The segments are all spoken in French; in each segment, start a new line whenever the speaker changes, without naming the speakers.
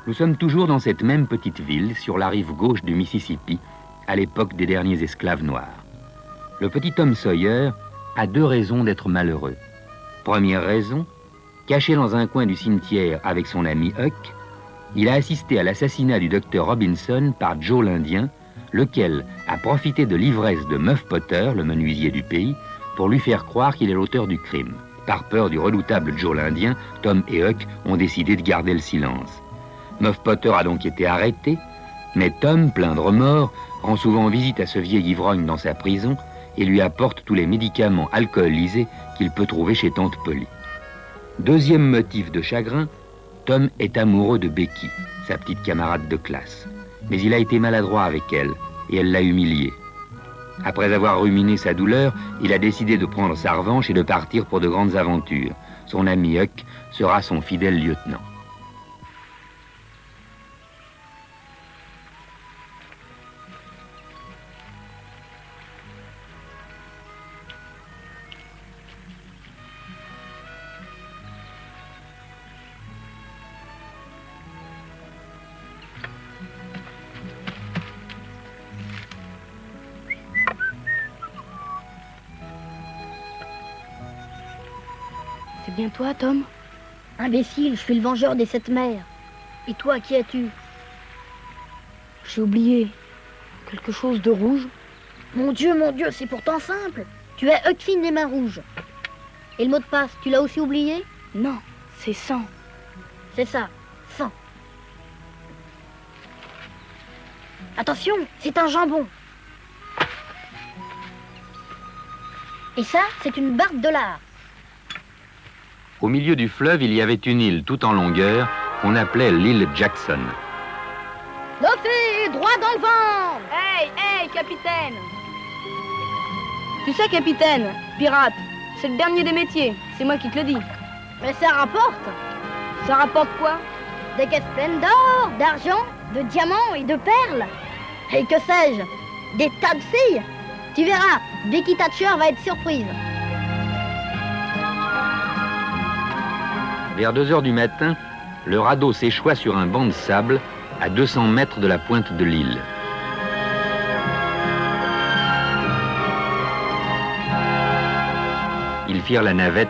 Nous sommes toujours dans cette même petite ville, sur la rive gauche du Mississippi, à l'époque des derniers esclaves noirs. Le petit Tom Sawyer a 2 raisons d'être malheureux. Première raison, caché dans un coin du cimetière avec son ami Huck, il a assisté à l'assassinat du docteur Robinson par Joe l'Indien, lequel a profité de l'ivresse de Muff Potter, le menuisier du pays, pour lui faire croire qu'il est l'auteur du crime. Par peur du redoutable Joe l'Indien, Tom et Huck ont décidé de garder le silence. Muff Potter a donc été arrêté, mais Tom, plein de remords, rend souvent visite à ce vieil ivrogne dans sa prison et lui apporte tous les médicaments alcoolisés qu'il peut trouver chez Tante Polly. Deuxième motif de chagrin, Tom est amoureux de Becky, sa petite camarade de classe. Mais il a été maladroit avec elle et elle l'a humilié. Après avoir ruminé sa douleur, il a décidé de prendre sa revanche et de partir pour de grandes aventures. Son ami Huck sera son fidèle lieutenant.
C'est bien toi, Tom?
Imbécile, je suis le vengeur des 7 mers. Et toi, qui es-tu?
J'ai oublié. Quelque chose de rouge?
Mon Dieu, c'est pourtant simple. Tu es Huck Finn, les mains rouges. Et le mot de passe, tu l'as aussi oublié?
Non, c'est 100.
C'est ça, 100. Attention, c'est un jambon. Et ça, c'est une barque de lard.
Au milieu du fleuve, il y avait une île tout en longueur qu'on appelait l'île Jackson.
Luffy, droit dans le vent!
Hey, capitaine! Tu sais, capitaine, pirate, c'est le dernier des métiers. C'est moi qui te le dis.
Mais ça rapporte.
Ça rapporte quoi?
Des caisses pleines d'or, d'argent, de diamants et de perles. Et que sais-je? Des tas de filles. Tu verras, Becky Thatcher va être surprise.
Vers 2 heures du matin, le radeau s'échoua sur un banc de sable à 200 mètres de la pointe de l'île. Ils firent la navette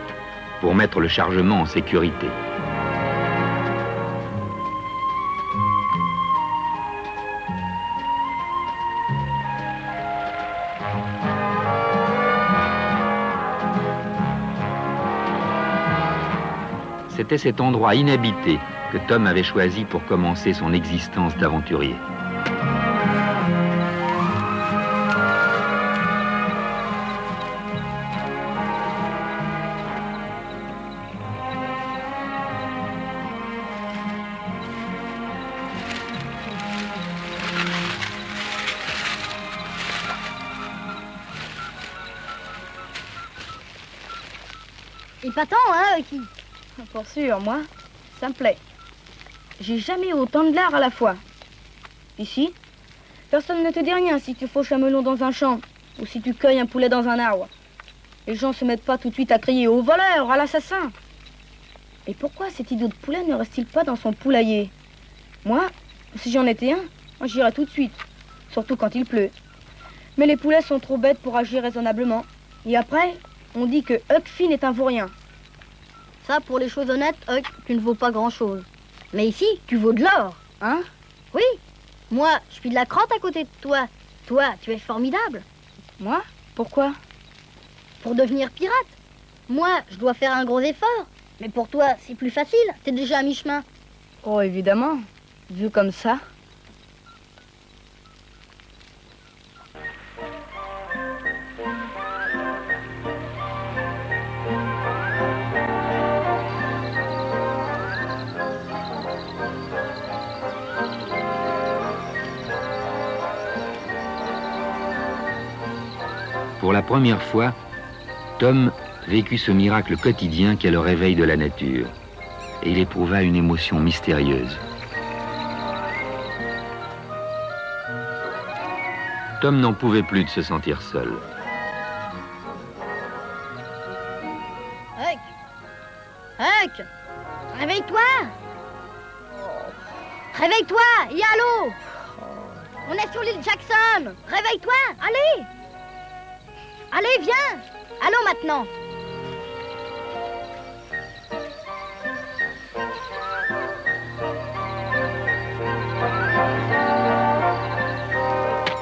pour mettre le chargement en sécurité. C'était cet endroit inhabité que Tom avait choisi pour commencer son existence d'aventurier.
Épatant, hein, Hucky?
Pour sûr, moi, ça me plaît. J'ai jamais eu autant de lard à la fois. Ici, personne ne te dit rien si tu fauches un melon dans un champ ou si tu cueilles un poulet dans un arbre. Les gens se mettent pas tout de suite à crier au voleur, à l'assassin. Et pourquoi cet idiot de poulet ne reste-t-il pas dans son poulailler? Moi, si j'en étais un, j'irais tout de suite, surtout quand il pleut. Mais les poulets sont trop bêtes pour agir raisonnablement. Et après, on dit que Huck Finn est un vaurien.
Ça, pour les choses honnêtes, Huck, tu ne vaux pas grand-chose. Mais ici, tu vaux de l'or.
Hein?
Oui. Moi, je suis de la crotte à côté de toi. Toi, tu es formidable.
Moi? Pourquoi?
Pour devenir pirate. Moi, je dois faire un gros effort. Mais pour toi, c'est plus facile. T'es déjà à mi-chemin.
Oh, évidemment. Vu comme ça.
Pour la première fois, Tom vécut ce miracle quotidien qu'est le réveil de la nature, et il éprouva une émotion mystérieuse. Tom n'en pouvait plus de se sentir seul.
Huck! Huck! Réveille-toi! Réveille-toi et allô. On est sur l'île Jackson. Réveille-toi, allez. Allez, viens. Allô maintenant.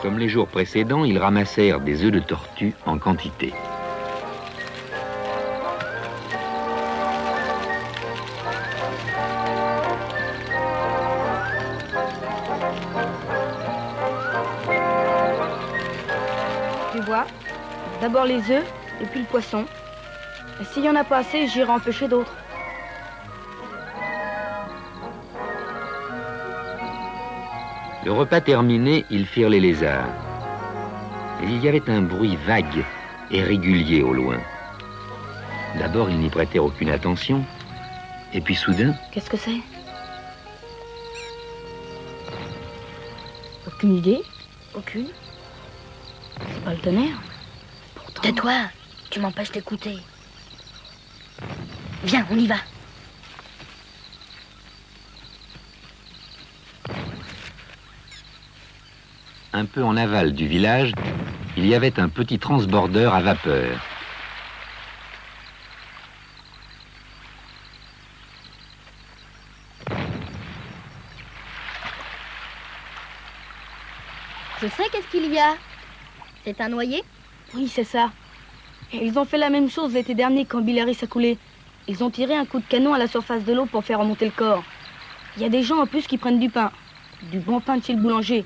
Comme les jours précédents, ils ramassèrent des œufs de tortue en quantité.
Tu vois, d'abord les œufs et puis le poisson. Et s'il y en a pas assez, j'irai en pêcher d'autres.
Le repas terminé, ils firent les lézards. Mais il y avait un bruit vague et régulier au loin. D'abord, ils n'y prêtèrent aucune attention. Et puis soudain,
Qu'est-ce que c'est? Aucune idée? Aucune? C'est pas le tonnerre? Pourtant...
Tais-toi, tu m'empêches d'écouter. Viens, on y va.
un peu en aval du village, il y avait un petit transbordeur à vapeur.
Je sais qu'est-ce qu'il y a. C'est un noyé?
Oui, c'est ça. Et ils ont fait la même chose l'été dernier quand Bilaris a coulé. Ils ont tiré un coup de canon à la surface de l'eau pour faire remonter le corps. Il y a des gens en plus qui prennent du pain. Du bon pain de chez le boulanger.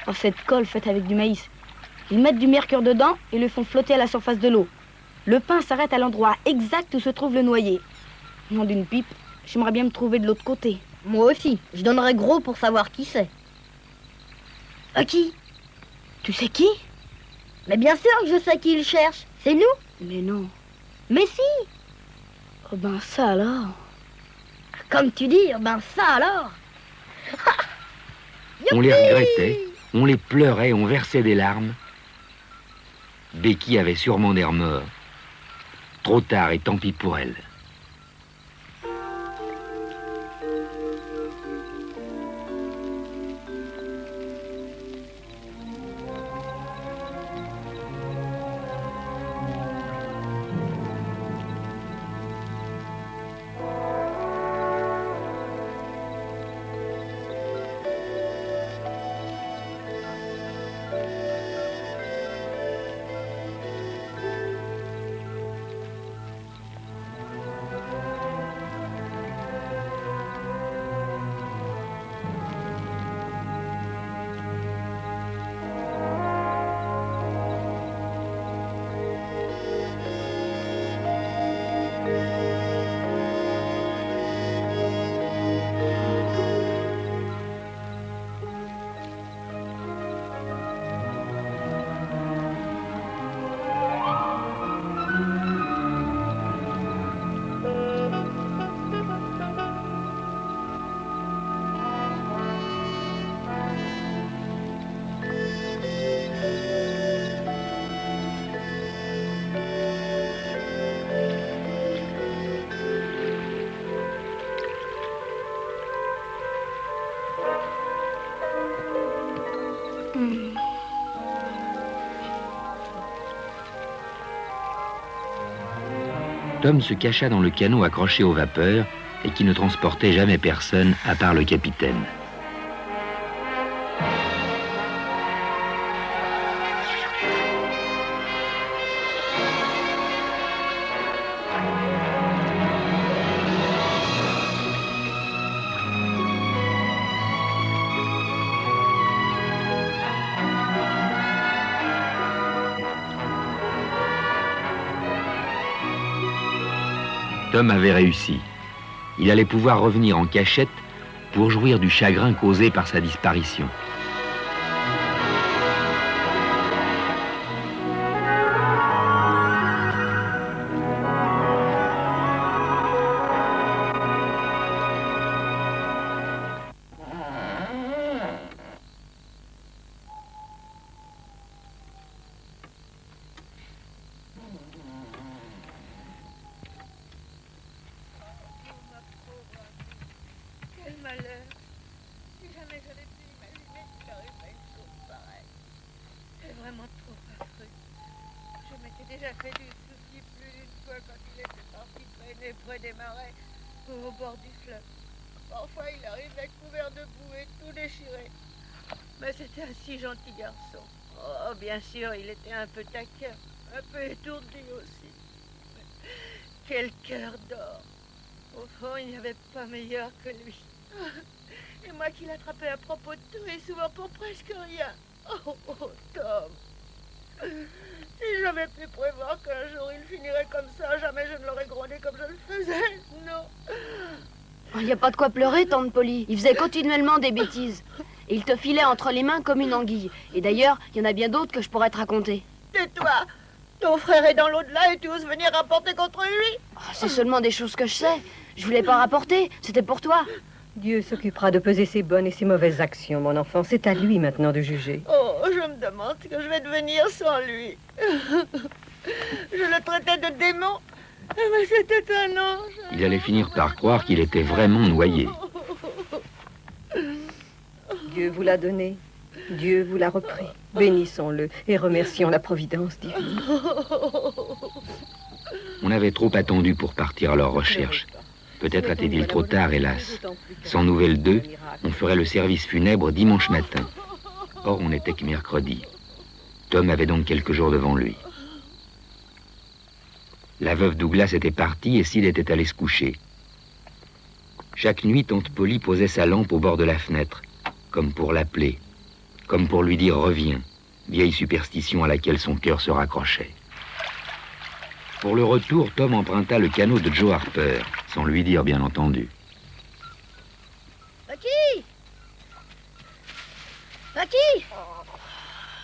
Or, cette colle faite avec du maïs. Ils mettent du mercure dedans et le font flotter à la surface de l'eau. Le pain s'arrête à l'endroit exact où se trouve le noyé. Nom d'une pipe, j'aimerais bien me trouver de l'autre côté.
Moi aussi, je donnerais gros pour savoir qui c'est. Qui?
Tu sais qui?
Mais bien sûr que je sais qui il cherche. C'est nous?
Mais non.
Mais si!
Oh ben ça alors.
Comme tu dis, ben ça alors.
On les regrettait, on les pleurait, on versait des larmes. Becky avait sûrement des remords. Trop tard et tant pis pour elle. Tom se cacha dans le canot accroché aux vapeurs et qui ne transportait jamais personne à part le capitaine. Tom avait réussi. Il allait pouvoir revenir en cachette pour jouir du chagrin causé par sa disparition.
Quel malheur. fait du souci plus d'une fois quand il était parti traîner près des marais ou au bord du fleuve. Parfois, il arrivait couvert de boue et tout déchiré. Mais c'était un si gentil garçon. Oh, bien sûr, il était un peu taquin, un peu étourdi aussi. Mais quel cœur d'or! Au fond, il n'y avait pas meilleur que lui. Et moi qui l'attrapais à propos de tout et souvent pour presque rien. Oh, oh, Tom! Si j'avais pu prévoir qu'un jour il finirait comme ça, jamais je ne l'aurais grondé comme je le faisais. Non.
Il n'y a pas de quoi pleurer, tante Polly. Il faisait continuellement des bêtises. Et il te filait entre les mains comme une anguille. Et d'ailleurs, il y en a bien d'autres que je pourrais te raconter.
Tais-toi! Ton frère est dans l'au-delà et tu oses venir rapporter contre lui?
Oh, c'est seulement des choses que je sais. Je voulais pas rapporter, c'était pour toi.
Dieu s'occupera de peser ses bonnes et ses mauvaises actions, mon enfant. C'est à lui maintenant de juger.
Oh, je me demande ce que je vais devenir sans lui. Je le traitais de démon, mais c'était un ange.
Il allait finir par croire qu'il était vraiment noyé.
Dieu vous l'a donné. Dieu vous l'a repris. Bénissons-le et remercions la providence divine.
On avait trop attendu pour partir à leur recherche. Peut-être était-il trop tard, hélas. Sans nouvelles d'eux, on ferait le service funèbre dimanche matin. Or, on n'était que mercredi. Tom avait donc quelques jours devant lui. La veuve Douglas était partie et Sid était allé se coucher. Chaque nuit, tante Polly posait sa lampe au bord de la fenêtre, comme pour l'appeler, comme pour lui dire « reviens », vieille superstition à laquelle son cœur se raccrochait. Pour le retour, Tom emprunta le canot de Joe Harper, sans lui dire, bien entendu.
Bucky! Bucky!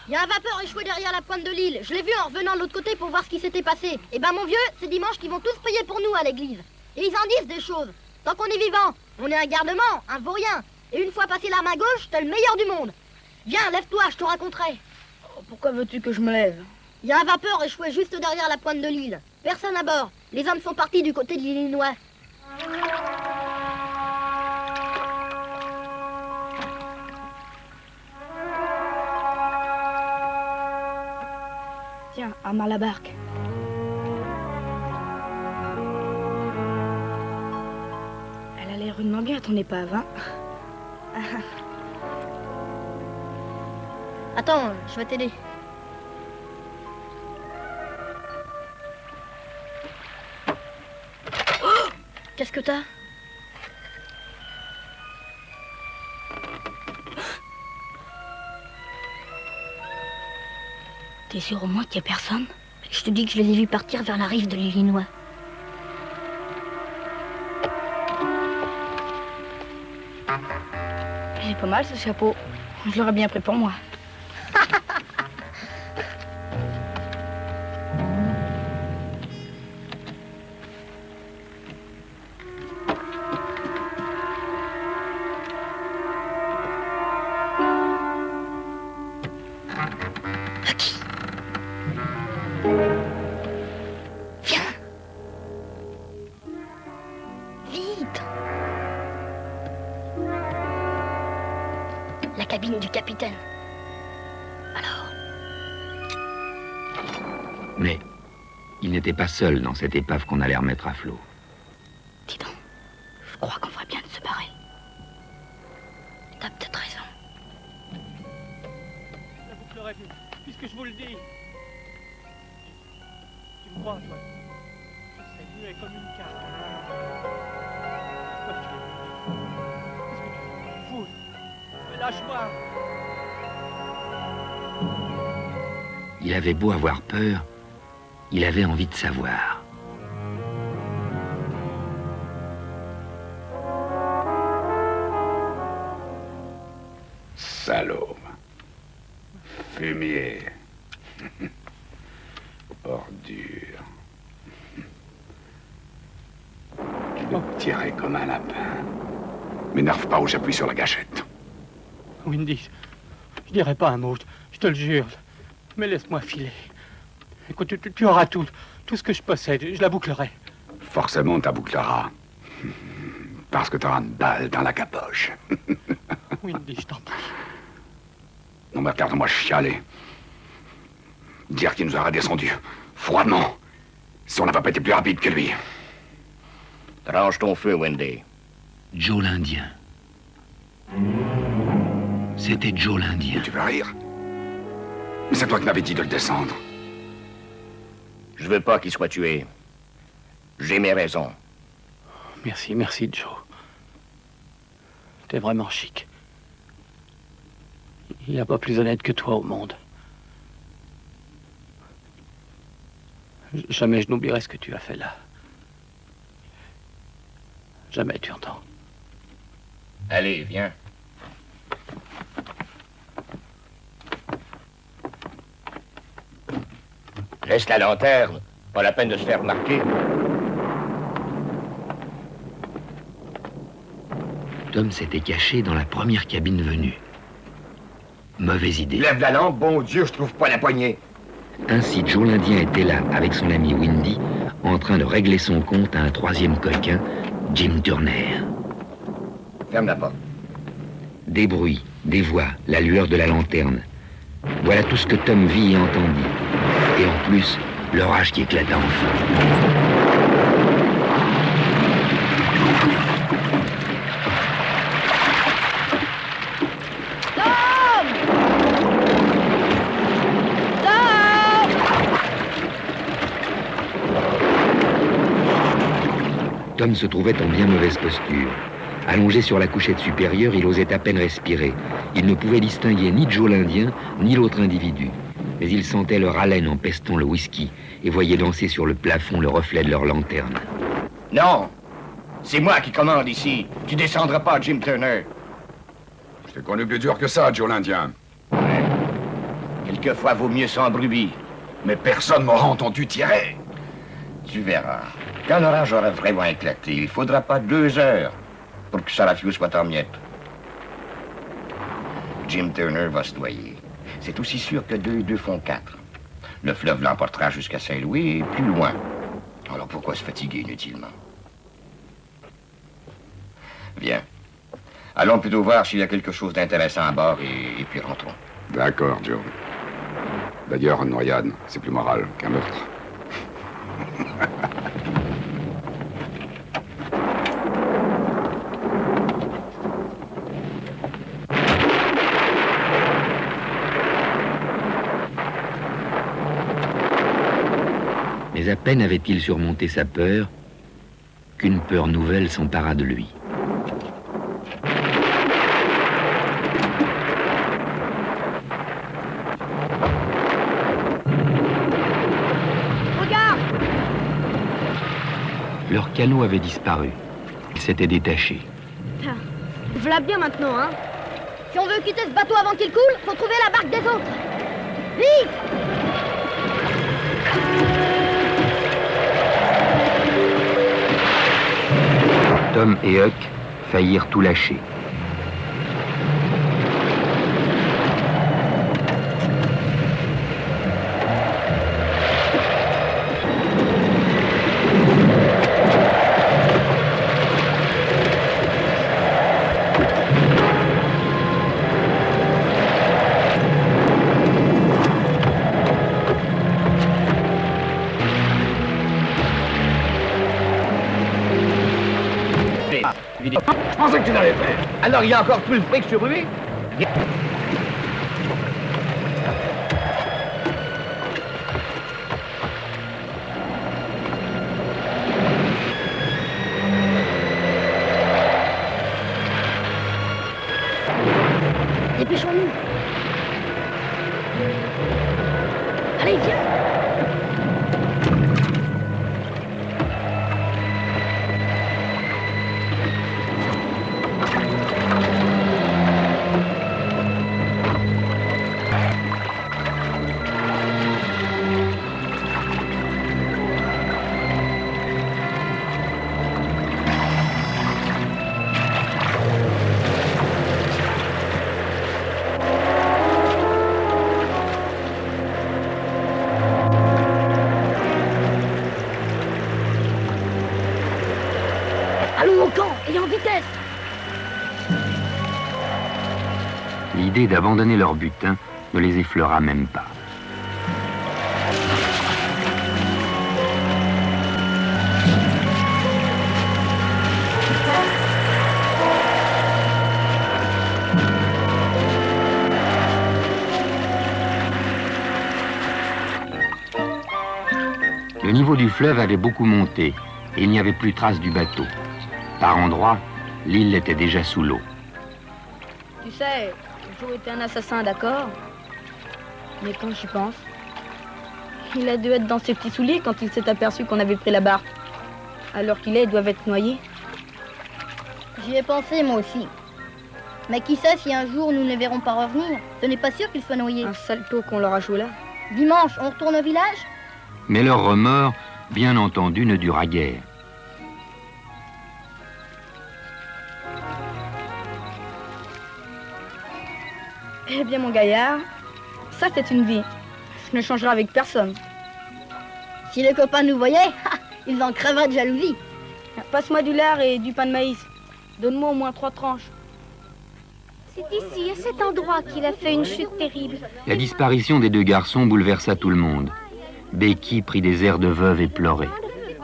Il y a un vapeur échoué derrière la pointe de l'île. Je l'ai vu en revenant de l'autre côté pour voir ce qui s'était passé. Eh ben, mon vieux, c'est dimanche qu'ils vont tous prier pour nous à l'église. Et ils en disent des choses. Tant qu'on est vivant, on est un garnement, un vaurien. Et une fois passé l'arme à gauche, t'es le meilleur du monde. Viens, lève-toi, je te raconterai.
Oh, pourquoi veux-tu que je me lève?
Il y a un vapeur échoué juste derrière la pointe de l'île. Personne à bord. Les hommes sont partis du côté de l'Illinois.
Tiens, amarre la barque. Elle a l'air rudement bien, ton épave, hein?
Attends, je vais t'aider. Oh! Qu'est-ce que t'as? T'es sûr au moins qu'il n'y a personne? Je te dis que je les ai vus partir vers la rive de l'Illinois.
Il est pas mal ce chapeau. Je l'aurais bien pris pour moi.
La cabine du capitaine. Alors?
Mais il n'était pas seul dans cette épave qu'on allait remettre à flot.
Dis donc, je crois qu'on ferait bien de se barrer. T'as peut-être raison.
La boucle aurait vu, puisque je vous le dis. Tu me crois, toi? Je serais muet comme une carte. Pourquoi tu es venu? Qu'est-ce que tu fous? Lâche-moi!
Il avait beau avoir peur, il avait envie de savoir.
Salaud. Fumier. Ordure. Tu dois tirer comme un lapin. M'énerve pas où j'appuie sur la gâchette.
Windy, je dirai pas un mot, je te le jure. Mais laisse-moi filer. Écoute, tu auras tout ce que je possède, je la bouclerai.
Forcément, t'as boucleras. Parce que t'auras une balle dans la capoche.
Windy, je t'en prie.
Non, mais regarde-moi chialer. Dire qu'il nous aura descendu. Froidement. Si on n'a pas été plus rapide que lui.
Range ton feu, Wendy.
Joe l'Indien. C'était Joe l'Indien.
Tu veux rire? Mais c'est toi qui m'avais dit de le descendre.
Je veux pas qu'il soit tué. J'ai mes raisons.
Merci, merci, Joe. T'es vraiment chic. Il n'y a pas plus honnête que toi au monde. Jamais je n'oublierai ce que tu as fait là. Jamais, tu entends.
Allez, viens. Laisse la lanterne. Pas la peine de se faire remarquer.
Tom s'était caché dans la première cabine venue. Mauvaise idée.
Lève la lampe, bon Dieu, je trouve pas la poignée.
Ainsi, Joe l'Indien était là, avec son ami Windy, en train de régler son compte à un troisième coquin, Jim Turner.
Ferme la porte.
Des bruits, des voix, la lueur de la lanterne. Voilà tout ce que Tom vit et entendit. Et en plus, l'orage qui éclata enfin. Tom se trouvait en bien mauvaise posture. Allongé sur la couchette supérieure, il osait à peine respirer. Il ne pouvait distinguer ni Joe l'Indien, ni l'autre individu. Mais il sentait leur haleine en pestant le whisky et voyait danser sur le plafond le reflet de leur lanterne.
Non, c'est moi qui commande ici. Tu descendras pas, Jim Turner.
Je t'ai connu plus dur que ça, Joe l'Indien.
Ouais. Quelquefois, vaut mieux sans bruit.
Mais personne m'aura entendu tirer.
Tu verras. Quand l'orage aura vraiment éclaté, il faudra pas 2 heures pour que Sarafio soit en miettes. Jim Turner va se noyer. C'est aussi sûr que 2 et 2 font 4. Le fleuve l'emportera jusqu'à Saint-Louis et plus loin. Alors pourquoi se fatiguer inutilement? Viens. Allons plutôt voir s'il y a quelque chose d'intéressant à bord et puis rentrons.
D'accord, Joe. D'ailleurs, une noyade, c'est plus moral qu'un meurtre.
Mais à peine avait-il surmonté sa peur qu'une peur nouvelle s'empara de lui.
Regarde!
Leur canot avait disparu. Il s'était détaché.
Voilà bien maintenant, hein. Si on veut quitter ce bateau avant qu'il coule, faut trouver la barque des autres. Vite!
Tom et Huck faillirent tout lâcher.
Je pensais que tu l'avais fait. Alors il y a encore tout le fric sur lui?
Dépêchons-nous. Allez, viens. Allons au camp et en vitesse.
L'idée d'abandonner leur butin ne les effleura même pas. Le niveau du fleuve avait beaucoup monté et il n'y avait plus trace du bateau. Par endroits, l'île était déjà sous l'eau.
Tu sais, Joe était un assassin, d'accord? Mais quand j'y pense, il a dû être dans ses petits souliers quand il s'est aperçu qu'on avait pris la barque. Alors qu'il est, ils doivent être noyés.
J'y ai pensé, moi aussi. Mais qui sait si un jour nous ne les verrons pas revenir? Ce n'est pas sûr qu'ils soient noyés.
Un sale tour qu'on leur a joué là.
Dimanche, on retourne au village?
Mais leur remords, bien entendu, ne dura guère.
Eh bien, mon gaillard, ça c'est une vie. Je ne changerai avec personne.
Si les copains nous voyaient, ils en crèveraient de jalousie.
Passe-moi du lard et du pain de maïs. Donne-moi au moins 3 tranches.
C'est ici, à cet endroit, qu'il a fait une chute terrible.
La disparition des deux garçons bouleversa tout le monde. Becky prit des airs de veuve et pleurait.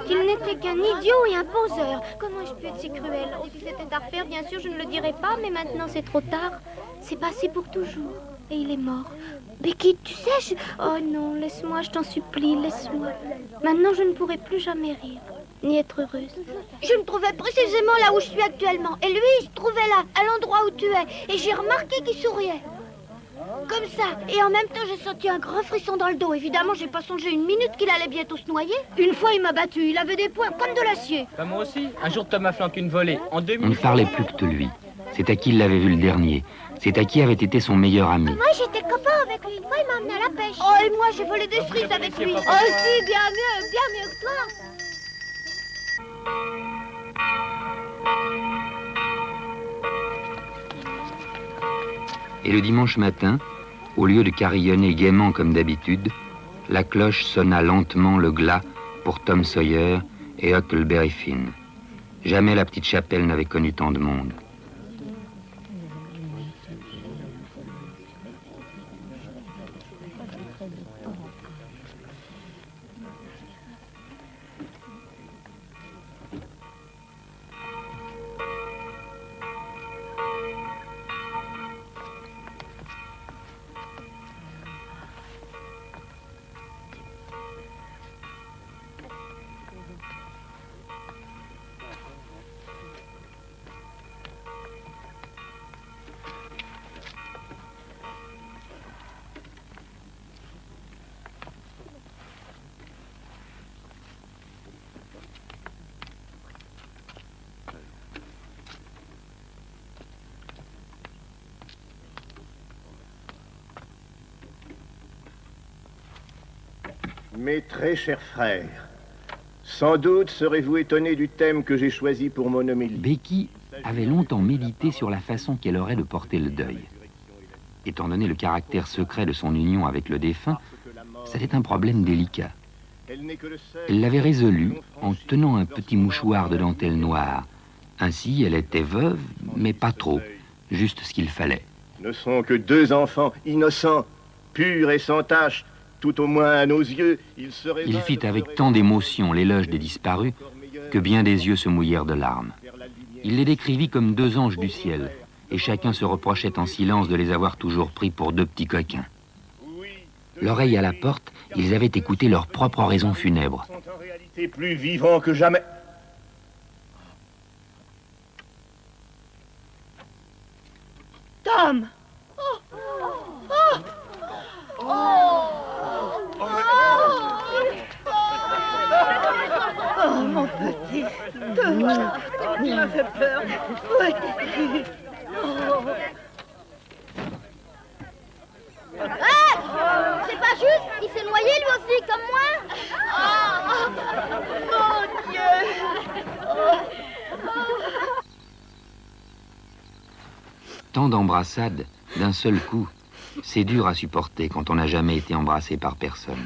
Qu'il n'était qu'un idiot et un poseur. Comment ai-je pu être si cruel? Oh, si c'était à refaire, bien sûr, je ne le dirais pas, mais maintenant c'est trop tard. C'est passé pour toujours. Et il est mort. Becky, tu sais, oh non, laisse-moi, je t'en supplie, laisse-moi. Maintenant, je ne pourrai plus jamais rire, ni être heureuse.
Je me trouvais précisément là où je suis actuellement. Et lui, il se trouvait là, à l'endroit où tu es. Et j'ai remarqué qu'il souriait. Comme ça. Et en même temps, j'ai senti un grand frisson dans le dos. Évidemment, j'ai pas songé une minute qu'il allait bientôt se noyer. Une fois, il m'a battu. Il avait des poings comme de l'acier.
Bah, moi aussi. Un jour, Tom m'a flanqué une volée. En 2
On ne
minutes...
parlait plus que de lui. C'est à qui il l'avait vu le dernier. C'est à qui avait été son meilleur ami.
Moi, j'étais copain avec lui. Une fois, il m'a emmené à la pêche.
Oh, et moi, j'ai volé des cerises avec lui. Oh, si, bien mieux que toi.
Et le dimanche matin, au lieu de carillonner gaiement comme d'habitude, la cloche sonna lentement le glas pour Tom Sawyer et Huckleberry Finn. Jamais la petite chapelle n'avait connu tant de monde.
Mes très chers frères, sans doute serez-vous étonnés du thème que j'ai choisi pour mon homélie.
Becky avait longtemps médité sur la façon qu'elle aurait de porter le deuil. Étant donné le caractère secret de son union avec le défunt, c'était un problème délicat. Elle l'avait résolu en tenant un petit mouchoir de dentelle noire. Ainsi, elle était veuve, mais pas trop, juste ce qu'il fallait.
Ne sont que 2 enfants innocents, purs et sans tache. Tout au moins à nos yeux, il serait...
Il fit avec tant d'émotion l'éloge des disparus que bien des yeux se mouillèrent de larmes. Il les décrivit comme 2 anges du ciel, et chacun se reprochait en silence de les avoir toujours pris pour 2 petits coquins. L'oreille à la porte, ils avaient écouté leur propre oraison funèbre.
Ils sont en réalité plus vivants que jamais.
Tom! Oh, mon petit. Tu m'as fait peur. Oui. Oh.
C'est pas juste. Il s'est noyé lui aussi, comme moi.
Mon Dieu.
Tant d'embrassades, d'un seul coup, c'est dur à supporter quand on n'a jamais été embrassé par personne.